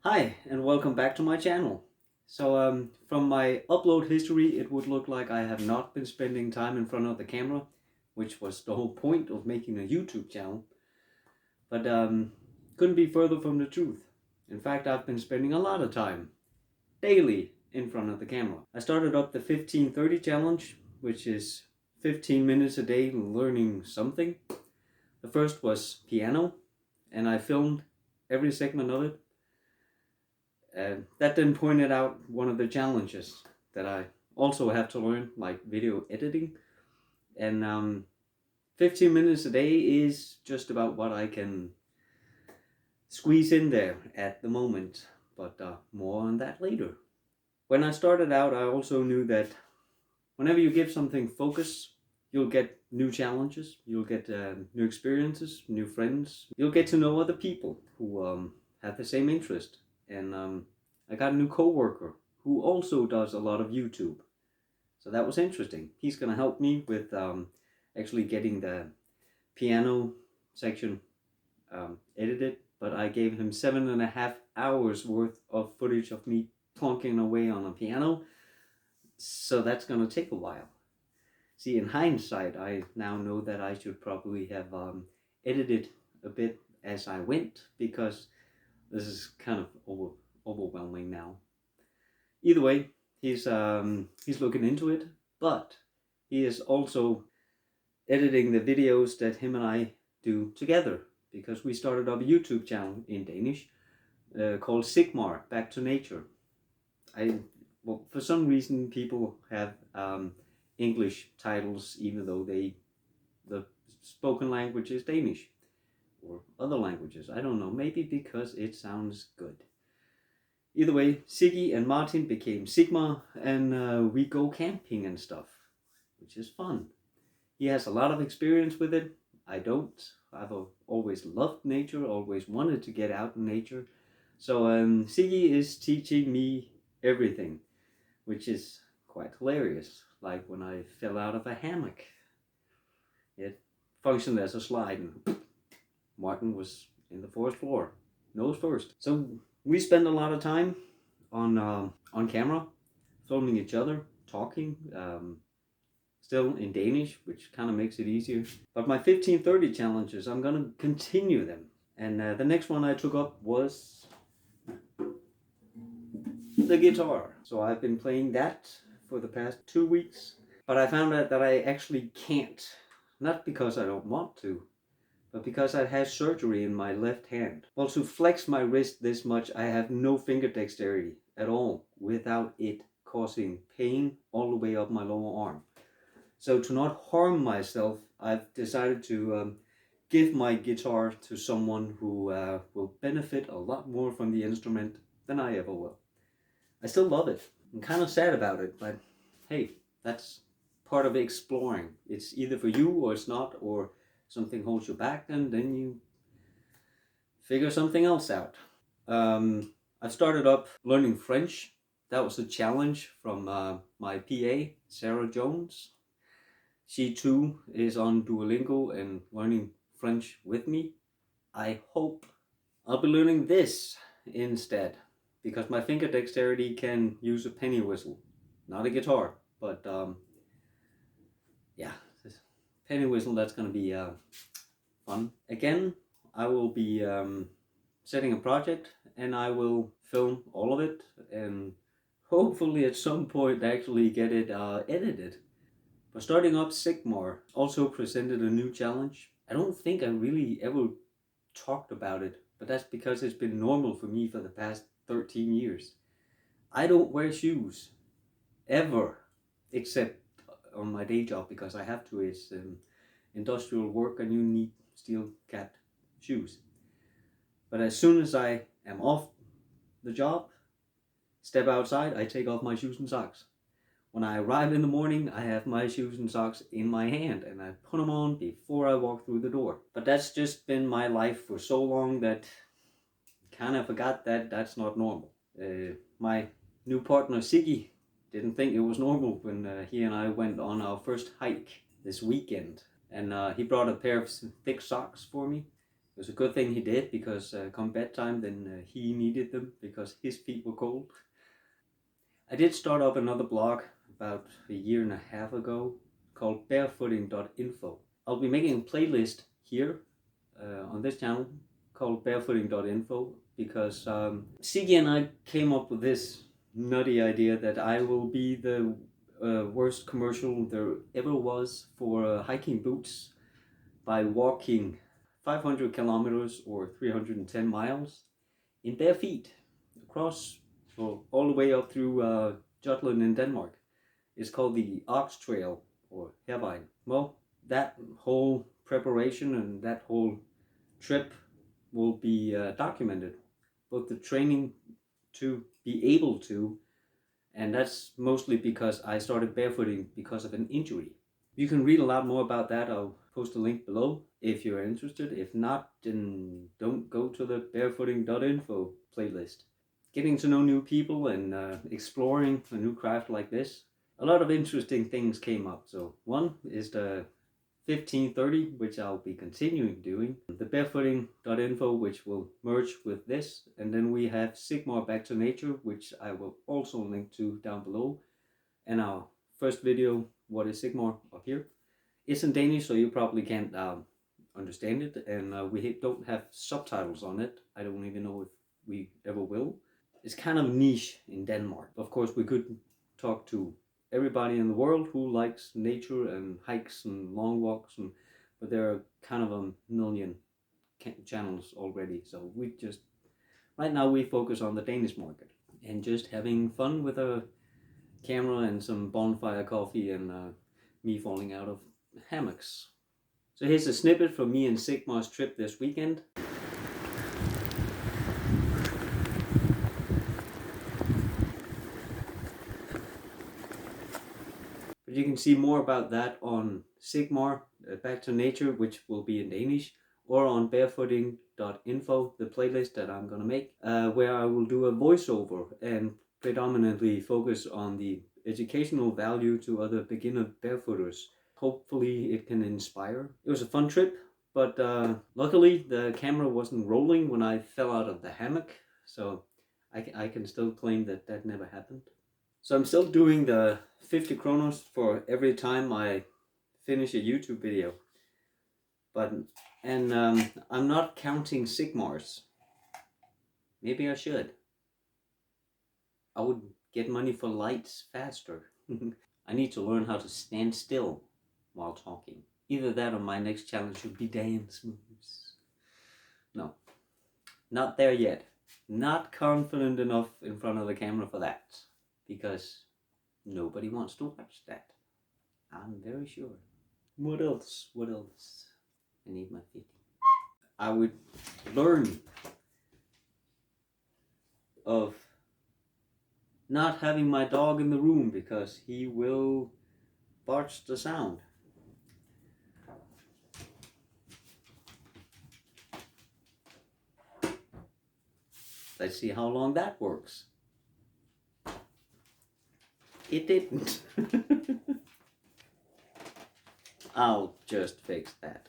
Hi, and welcome back to my channel. From my upload history, it would look like I have not been spending time in front of the camera, which was the whole point of making a YouTube channel. But couldn't be further from the truth. In fact, I've been spending a lot of time, daily, in front of the camera. I started up the 15-30 challenge, which is 15 minutes a day learning something. The first was piano, and I filmed every segment of it. That then pointed out one of the challenges that I also have to learn, like video editing. And 15 minutes a day is just about what I can squeeze in there at the moment, but more on that later. When I started out, I also knew that whenever you give something focus, you'll get new challenges, you'll get new experiences, new friends, you'll get to know other people who have the same interest. And I got a new coworker who also does a lot of YouTube. So that was interesting. He's going to help me with actually getting the piano section edited, but I gave him 7.5 hours worth of footage of me plonking away on a piano. So that's going to take a while. See, in hindsight, I now know that I should probably have edited a bit as I went, because this is kind of overwhelming now. Either way, he's looking into it, but he is also editing the videos that him and I do together, because we started up a YouTube channel in Danish called SigMar, Back to Nature. Well, for some reason people have English titles even though the spoken language is Danish, or other languages. I don't know, maybe because it sounds good. Either way, Siggy and Martin became SigMar, and we go camping and stuff, which is fun. He has a lot of experience with it. I don't. I've always loved nature, always wanted to get out in nature. So Siggy is teaching me everything, which is quite hilarious. Like when I fell out of a hammock. It functioned as a slide, and Martin was in the fourth floor, nose first. So we spend a lot of time on camera, filming each other, talking, still in Danish, which kind of makes it easier. But my 15-30 challenges, I'm gonna continue them. And the next one I took up was the guitar. So I've been playing that for the past 2 weeks, but I found out that I actually can't. Not because I don't want to, but because I had surgery in my left hand. Well, to flex my wrist this much, I have no finger dexterity at all without it causing pain all the way up my lower arm. So to not harm myself, I've decided to give my guitar to someone who will benefit a lot more from the instrument than I ever will. I still love it. I'm kind of sad about it, but hey, that's part of exploring. It's either for you or it's not, or something holds you back, and then you figure something else out. I started up learning French. That was a challenge from my PA, Sarah Jones. She too is on Duolingo and learning French with me. I hope I'll be learning this instead, because my finger dexterity can use a penny whistle, not a guitar, but yeah, this penny whistle, that's going to be fun. Again, I will be setting a project, and I will film all of it, and hopefully at some point actually get it edited. But starting up, SigMar also presented a new challenge. I don't think I really ever talked about it, but that's because it's been normal for me for the past 13 years. I don't wear shoes, ever, except on my day job, because I have to. It's industrial work and you need steel-capped shoes. But as soon as I am off the job, step outside, I take off my shoes and socks. When I arrive in the morning, I have my shoes and socks in my hand, and I put them on before I walk through the door. But that's just been my life for so long that I kind of forgot that that's not normal. My new partner, Siggy, didn't think it was normal when he and I went on our first hike this weekend. And he brought a pair of thick socks for me. It was a good thing he did, because come bedtime then he needed them because his feet were cold. I did start up another blog about a year and a half ago called barefooting.info. I'll be making a playlist here on this channel called barefooting.info because Sigi and I came up with this nutty idea that I will be the worst commercial there ever was for hiking boots by walking 500 kilometers or 310 miles in bare feet across, well, all the way up through Jutland in Denmark. It's called the Ox Trail or Hervejen. Well, that whole preparation and that whole trip will be documented, both the training to be able to, and that's mostly because I started barefooting because of an injury. You can read a lot more about that. I'll post a link below if you're interested. If not, then don't go to the barefooting.info playlist. Getting to know new people and exploring a new craft like this, a lot of interesting things came up. So one is the 1530, which I'll be continuing doing, the barefooting.info, which will merge with this, and then we have SigMar Back to Nature, which I will also link to down below, and our first video, what is SigMar, up here. It's in Danish, so you probably can't understand it, and we don't have subtitles on it. I don't even know if we ever will. It's kind of niche in Denmark. Of course, we could talk to everybody in the world who likes nature and hikes and long walks, but there are kind of a million channels already. So right now we focus on the Danish market and just having fun with a camera and some bonfire coffee and me falling out of hammocks. So here's a snippet from me and SigMar's trip this weekend. But you can see more about that on SigMar Back to Nature, which will be in Danish, or on barefooting.info, the playlist that I'm gonna make, where I will do a voiceover and predominantly focus on the educational value to other beginner barefooters. Hopefully it can inspire. It was a fun trip, but luckily the camera wasn't rolling when I fell out of the hammock, so I can still claim that that never happened. So I'm still doing the 50 kronos for every time I finish a YouTube video. I'm not counting SigMars. Maybe I should. I would get money for lights faster. I need to learn how to stand still while talking. Either that or my next challenge should be dance moves. No, not there yet. Not confident enough in front of the camera for that. Because nobody wants to watch that. I'm very sure. What else? What else? I need my 50. I would learn of not having my dog in the room because he will barge the sound. Let's see how long that works. It didn't. I'll just fix that.